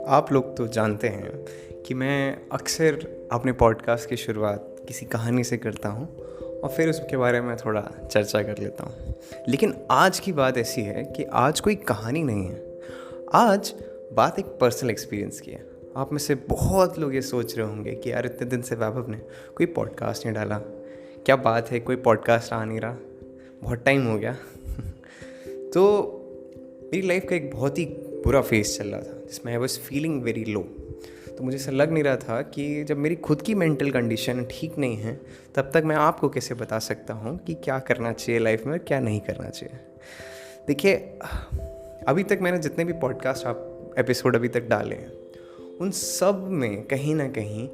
आप लोग तो जानते हैं कि मैं अक्सर अपने पॉडकास्ट की शुरुआत किसी कहानी से करता हूँ और फिर उसके बारे में थोड़ा चर्चा कर लेता हूँ। लेकिन आज की बात ऐसी है कि आज कोई कहानी नहीं है, आज बात एक पर्सनल एक्सपीरियंस की है। आप में से बहुत लोग ये सोच रहे होंगे कि यार इतने दिन से वैभव ने कोई पॉडकास्ट नहीं डाला, क्या बात है, कोई पॉडकास्ट आ नहीं रहा, बहुत टाइम हो गया। तो मेरी लाइफ का एक बहुत ही बुरा फेज़ चल रहा था जिसमें I was feeling very low. तो मुझे ऐसा लग नहीं रहा था कि जब मेरी खुद की मेंटल कंडीशन ठीक नहीं है तब तक मैं आपको कैसे बता सकता हूँ कि क्या करना चाहिए लाइफ में और क्या नहीं करना चाहिए। देखिए, अभी तक मैंने जितने भी पॉडकास्ट एपिसोड अभी तक डाले हैं उन सब में कहीं ना कहीं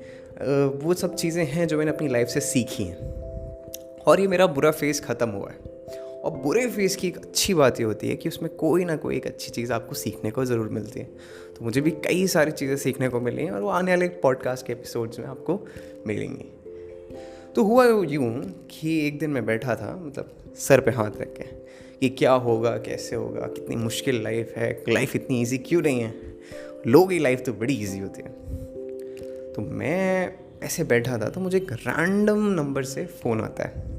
वो सब चीज़ें हैं जो मैंने अपनी लाइफ से सीखी हैं और ये मेरा बुरा फेज़ ख़त्म हुआ है। और बुरे फेज़ की एक अच्छी बात ये होती है कि उसमें कोई ना कोई एक अच्छी चीज़ आपको सीखने को ज़रूर मिलती है। तो मुझे भी कई सारी चीज़ें सीखने को मिली हैं और वो आने वाले पॉडकास्ट के एपिसोड्स में आपको मिलेंगी। तो हुआ यूँ कि एक दिन मैं बैठा था, मतलब सर पे हाथ रख के, कि क्या होगा, कैसे होगा, कितनी मुश्किल लाइफ है, लाइफ इतनी ईजी क्यों नहीं है, लोगों की लाइफ तो बड़ी ईजी होती है। तो मैं ऐसे बैठा था तो मुझे एक रैंडम नंबर से फ़ोन आता है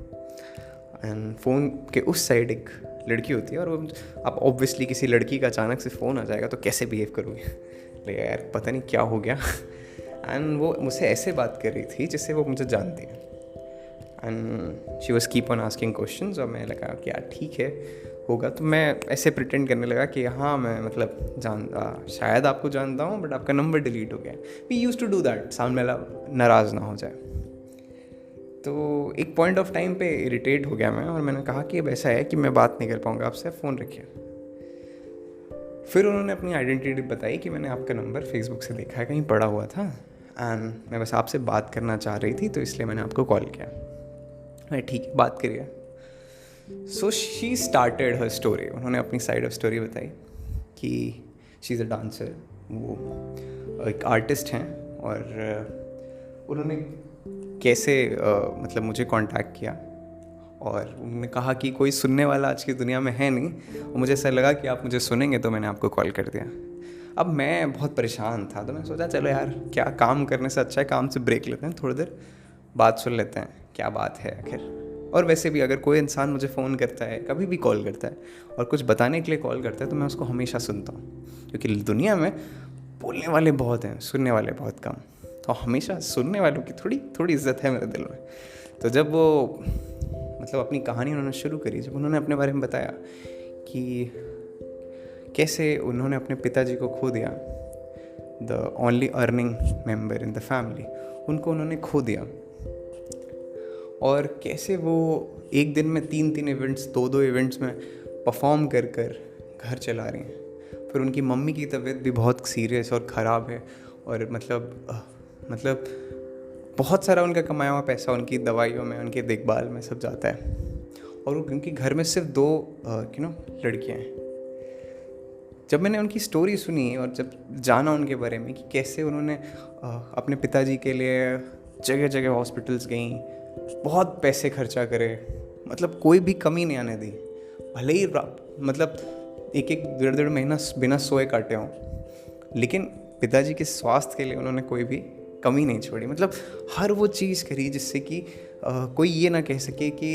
एंड फ़ोन के उस साइड एक लड़की होती है। और वो, आप ऑब्वियसली किसी लड़की का अचानक से फ़ोन आ जाएगा तो कैसे बिहेव करोगे, लेकिन यार पता नहीं क्या हो गया। एंड वो मुझसे ऐसे बात कर रही थी जिससे वो मुझे जानती है and she was keep on asking questions. और मैं लगा कि यार ठीक है, होगा। तो मैं ऐसे प्रिटेंड करने लगा कि हाँ मैं मतलब शायद आपको जानता हूँ बट आपका नंबर डिलीट हो गया। We use to do that, सामने वाला नाराज़ ना हो जाए। तो एक पॉइंट ऑफ टाइम पे इरिटेट हो गया मैं और मैंने कहा कि अब ऐसा है कि मैं बात नहीं कर पाऊँगा आपसे, फ़ोन रखिए। फिर उन्होंने अपनी आइडेंटिटी बताई कि मैंने आपका नंबर फेसबुक से देखा है, कहीं पड़ा हुआ था एंड मैं बस आपसे बात करना चाह रही थी तो इसलिए मैंने आपको कॉल किया। मैं ठीक है, बात करिए। So she started her story. उन्होंने अपनी साइड ऑफ स्टोरी बताई कि शी इज़ अ डांसर, वो एक आर्टिस्ट हैं और उन्होंने कैसे मतलब मुझे कांटेक्ट किया और उन्होंने कहा कि कोई सुनने वाला आज की दुनिया में है नहीं और मुझे ऐसा लगा कि आप मुझे सुनेंगे तो मैंने आपको कॉल कर दिया। अब मैं बहुत परेशान था तो मैंने सोचा चलो यार, क्या काम करने से अच्छा है काम से ब्रेक लेते हैं, थोड़ी देर बात सुन लेते हैं क्या बात है आखिर। और वैसे भी अगर कोई इंसान मुझे फ़ोन करता है, कभी भी कॉल करता है और कुछ बताने के लिए कॉल करता है तो मैं उसको हमेशा सुनता हूँ, क्योंकि दुनिया में बोलने वाले बहुत हैं, सुनने वाले बहुत कम। तो हमेशा सुनने वालों की थोड़ी थोड़ी इज्जत है मेरे दिल में। तो जब वो मतलब अपनी कहानी उन्होंने शुरू करी, जब उन्होंने अपने बारे में बताया कि कैसे उन्होंने अपने पिताजी को खो दिया, the only earning member in the family, उनको उन्होंने खो दिया, और कैसे वो एक दिन में 3-3 इवेंट्स, 2-2 इवेंट्स में परफॉर्म कर कर घर चला रही हैं। फिर उनकी मम्मी की तबीयत भी बहुत सीरियस और ख़राब है और मतलब बहुत सारा उनका कमाया हुआ पैसा उनकी दवाइयों में, उनकी देखभाल में सब जाता है। और उनके घर में सिर्फ 2 लड़कियां हैं। जब मैंने उनकी स्टोरी सुनी और जब जाना उनके बारे में कि कैसे उन्होंने अपने पिताजी के लिए जगह जगह हॉस्पिटल्स गई, बहुत पैसे खर्चा करे, मतलब कोई भी कमी नहीं आने दी, भले ही मतलब 1-1, 1.5 महीना बिना सोए काटे हों, लेकिन पिताजी के स्वास्थ्य के लिए उन्होंने कोई भी कमी नहीं छोड़ी। मतलब हर वो चीज़ करी जिससे कि कोई ये ना कह सके कि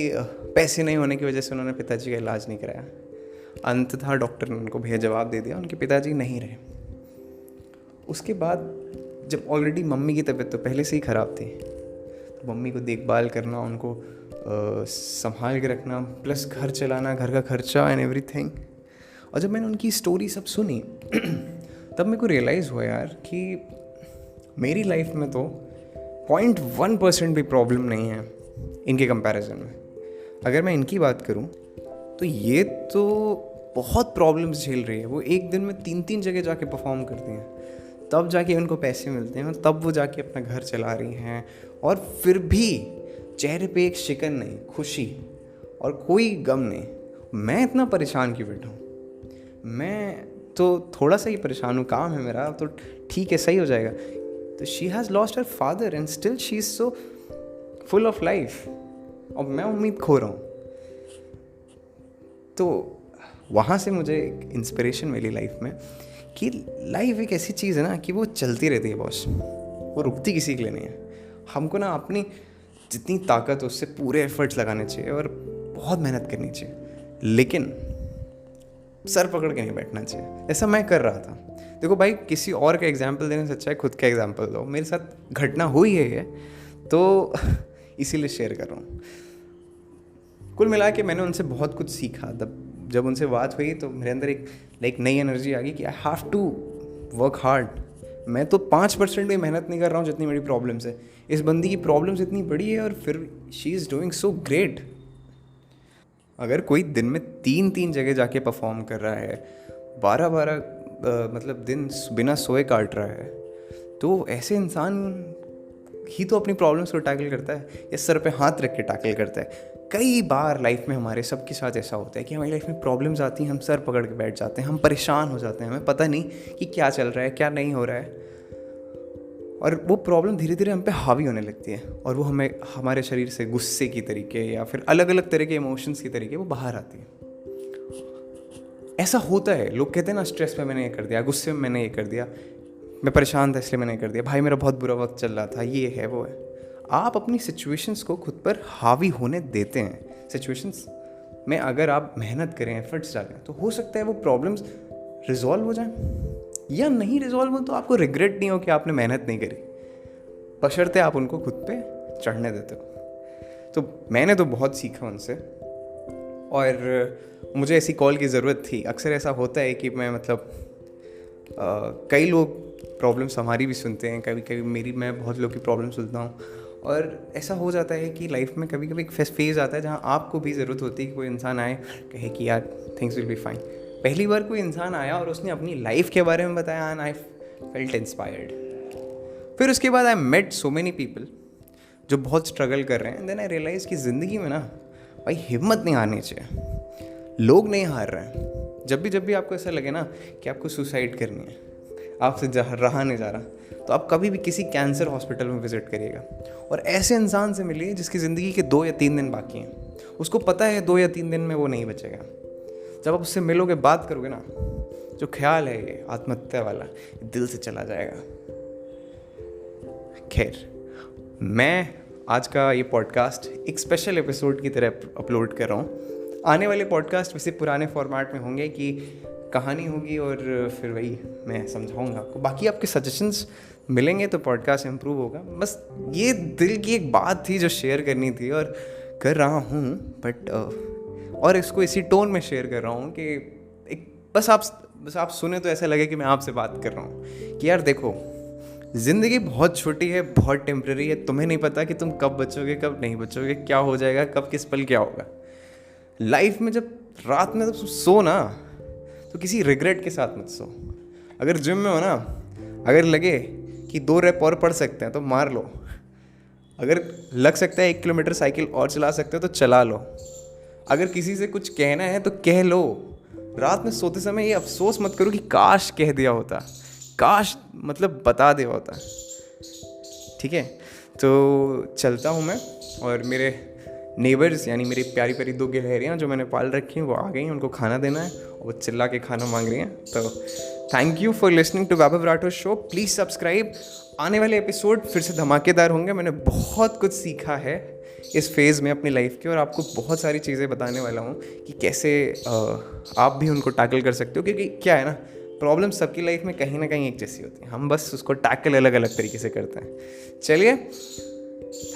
पैसे नहीं होने की वजह से उन्होंने पिताजी का इलाज नहीं कराया। अंततः डॉक्टर ने उनको भैया जवाब दे दिया, उनके पिताजी नहीं रहे। उसके बाद जब ऑलरेडी मम्मी की तबीयत तो पहले से ही ख़राब थी, तो मम्मी को देखभाल करना, उनको संभाल के रखना, प्लस घर चलाना, घर का खर्चा एंड एवरीथिंग। और जब मैंने उनकी स्टोरी सब सुनी तब मेरे को रियलाइज़ हुआ यार कि मेरी लाइफ में तो 0.1% भी प्रॉब्लम नहीं है इनके कंपैरिजन में। अगर मैं इनकी बात करूं तो ये तो बहुत प्रॉब्लम्स झेल रही है। वो एक दिन में 3-3 जगह जाके परफॉर्म करती हैं, तब जाके उनको पैसे मिलते हैं, तब वो जाके अपना घर चला रही हैं, और फिर भी चेहरे पे एक शिकन नहीं, खुशी और कोई गम नहीं। मैं इतना परेशान क्यों बैठा हूँ? मैं तो थोड़ा सा ही परेशान हूँ, काम है मेरा तो ठीक है, सही हो जाएगा। तो she has lost her father and still she is so full of life, और मैं उम्मीद खो रहा हूँ। तो वहाँ से मुझे एक इंस्पिरेशन मिली लाइफ में कि लाइफ एक ऐसी चीज़ है ना कि वो चलती रहती है बॉस, वो रुकती किसी के लिए नहीं है। हमको ना अपनी जितनी ताकत है उससे पूरे एफर्ट्स लगाने चाहिए और बहुत मेहनत करनी चाहिए, लेकिन सर पकड़ के नहीं बैठना चाहिए। ऐसा मैं कर रहा था। देखो भाई, किसी और का एग्जाम्पल देने से अच्छा है खुद का एग्जाम्पल दो। मेरे साथ घटना हुई है ये, तो इसीलिए शेयर कर रहा हूँ। कुल मिला के मैंने उनसे बहुत कुछ सीखा। जब उनसे बात हुई तो मेरे अंदर एक नई एनर्जी आ गई कि I have to work hard. मैं तो 5% भी मेहनत नहीं कर रहा हूँ जितनी मेरी प्रॉब्लम्स है। इस बंदी की प्रॉब्लम्स इतनी बड़ी है और फिर she is doing so great. अगर कोई दिन में 3 जगह जाके परफॉर्म कर रहा है, 12 मतलब दिन बिना सोए काट रहा है, तो ऐसे इंसान ही तो अपनी प्रॉब्लम्स को टैकल करता है या सर पे हाथ रख के टैकल करता है। कई बार लाइफ में हमारे सबके साथ ऐसा होता है कि हमारी लाइफ में प्रॉब्लम्स आती हैं, हम सर पकड़ के बैठ जाते हैं, हम परेशान हो जाते हैं, हमें पता नहीं कि क्या चल रहा है क्या नहीं हो रहा है, और वो प्रॉब्लम धीरे धीरे हम पे हावी होने लगती है और वो हमें हमारे शरीर से गुस्से की तरीके या फिर अलग अलग तरह के इमोशंस की तरीके वो बाहर आती है। ऐसा होता है, लोग कहते हैं ना, स्ट्रेस में मैंने ये कर दिया, गुस्से में मैंने ये कर दिया, मैं परेशान था इसलिए मैंने कर दिया, भाई मेरा बहुत बुरा वक्त चल रहा था, ये है वो है। आप अपनी सिचुएशंस को खुद पर हावी होने देते हैं। सिचुएशंस में अगर आप मेहनत करें, एफर्ट्स डालें, तो हो सकता है वो प्रॉब्लम्स रिजॉल्व हो जाएं, या नहीं रिजॉल्व हो तो आपको रिग्रेट नहीं हो कि आपने मेहनत नहीं करी, बशर्ते आप उनको खुद पे चढ़ने देते हो। तो मैंने तो बहुत सीखा उनसे, और मुझे ऐसी कॉल की ज़रूरत थी। अक्सर ऐसा होता है कि मैं कई लोग प्रॉब्लम्स हमारी भी सुनते हैं, कभी कभी मैं बहुत लोग की प्रॉब्लम सुनता हूँ, और ऐसा हो जाता है कि लाइफ में कभी कभी एक फेज़ आता है जहाँ आपको भी ज़रूरत होती है कि कोई इंसान आए कहे कि यार थिंग्स विल बी फाइन। पहली बार कोई इंसान आया और उसने अपनी लाइफ के बारे में बताया एंड आई फेल्ट इंस्पायर्ड। फिर उसके बाद I met so many people जो बहुत स्ट्रगल कर रहे हैं। देन आई रियलाइज़ कि ज़िंदगी में ना भाई हिम्मत नहीं हारनी चाहिए। लोग नहीं हार रहे हैं। जब भी आपको ऐसा लगे ना कि आपको सुसाइड करनी है, आपसे रहा नहीं जा रहा, तो आप कभी भी किसी कैंसर हॉस्पिटल में विज़िट करिएगा और ऐसे इंसान से मिलिए जिसकी ज़िंदगी के 2 या 3 दिन बाकी हैं। उसको पता है 2 या 3 दिन में वो नहीं बचेगा। जब आप उससे मिलोगे, बात करोगे ना, जो ख्याल है ये आत्महत्या वाला दिल से चला जाएगा। खैर, मैं आज का ये पॉडकास्ट एक स्पेशल एपिसोड की तरह अपलोड कर रहा हूँ। आने वाले पॉडकास्ट वैसे पुराने फॉर्मेट में होंगे कि कहानी होगी और फिर वही मैं समझाऊंगा आपको। बाकी आपके सजेशंस मिलेंगे तो पॉडकास्ट इम्प्रूव होगा। बस ये दिल की एक बात थी जो शेयर करनी थी और कर रहा हूँ, बट और इसको इसी टोन में शेयर कर रहा हूँ कि एक बस आप सुने तो ऐसा लगे कि मैं आपसे बात कर रहा हूँ कि यार देखो, ज़िंदगी बहुत छोटी है, बहुत टेम्प्रेरी है। तुम्हें नहीं पता कि तुम कब बचोगे, कब नहीं बचोगे, क्या हो जाएगा, कब किस पल क्या होगा। लाइफ में जब रात में जब सो ना, तो किसी रिग्रेट के साथ मत सो। अगर जिम में हो ना, अगर लगे कि 2 रैप और पढ़ सकते हैं तो मार लो। अगर लग सकता है 1 किलोमीटर साइकिल और चला सकते हो तो चला लो। अगर किसी से कुछ कहना है तो कह लो। रात में सोते समय ये अफसोस मत करो कि काश कह दिया होता, काश मतलब बता दिया होता। ठीक है, तो चलता हूँ मैं, और मेरे नेबर्स यानी मेरी प्यारी प्यारी 2 गिलहरियाँ जो मैंने पाल रखी हैं वो आ गई हैं, उनको खाना देना है और वो चिल्ला के खाना मांग रही हैं। तो thank you for listening to Vaibhav Rathore show. Please subscribe. आने वाले एपिसोड फिर से धमाकेदार होंगे। मैंने बहुत कुछ सीखा है इस फेज़ में अपनी लाइफ की, और आपको बहुत सारी चीज़ें बताने वाला हूँ कि कैसे आप भी उनको टैकल कर सकते हो। क्योंकि क्या है ना, प्रॉब्लम सबकी लाइफ में कहीं ना कहीं एक जैसी होती है, हम बस उसको टैकल अलग अलग तरीके से करते हैं। चलिए,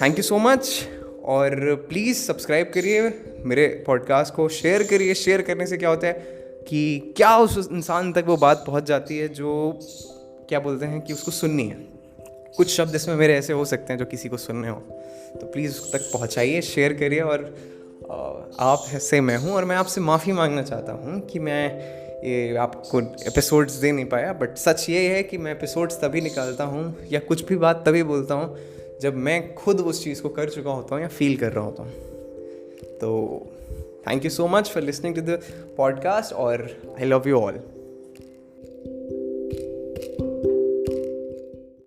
थैंक यू सो मच, और प्लीज़ सब्सक्राइब करिए मेरे पॉडकास्ट को, शेयर करिए। शेयर करने से क्या होता है कि क्या उस इंसान तक वो बात पहुंच जाती है जो क्या बोलते हैं कि उसको सुननी है। कुछ शब्द इसमें मेरे ऐसे हो सकते हैं जो किसी को सुनने हो, तो प्लीज़ उस तक पहुंचाइए, शेयर करिए। और आप से मैं हूं, और मैं आपसे माफ़ी मांगना चाहता हूं कि मैं ये आपको एपिसोड्स दे नहीं पाया, बट सच ये है कि मैं एपिसोड्स तभी निकालता हूँ या कुछ भी बात तभी बोलता हूँ जब मैं खुद उस चीज़ को कर चुका होता हूँ या फील कर रहा होता हूँ। तो thank you so much for listening to the podcast, और आई लव यू ऑल।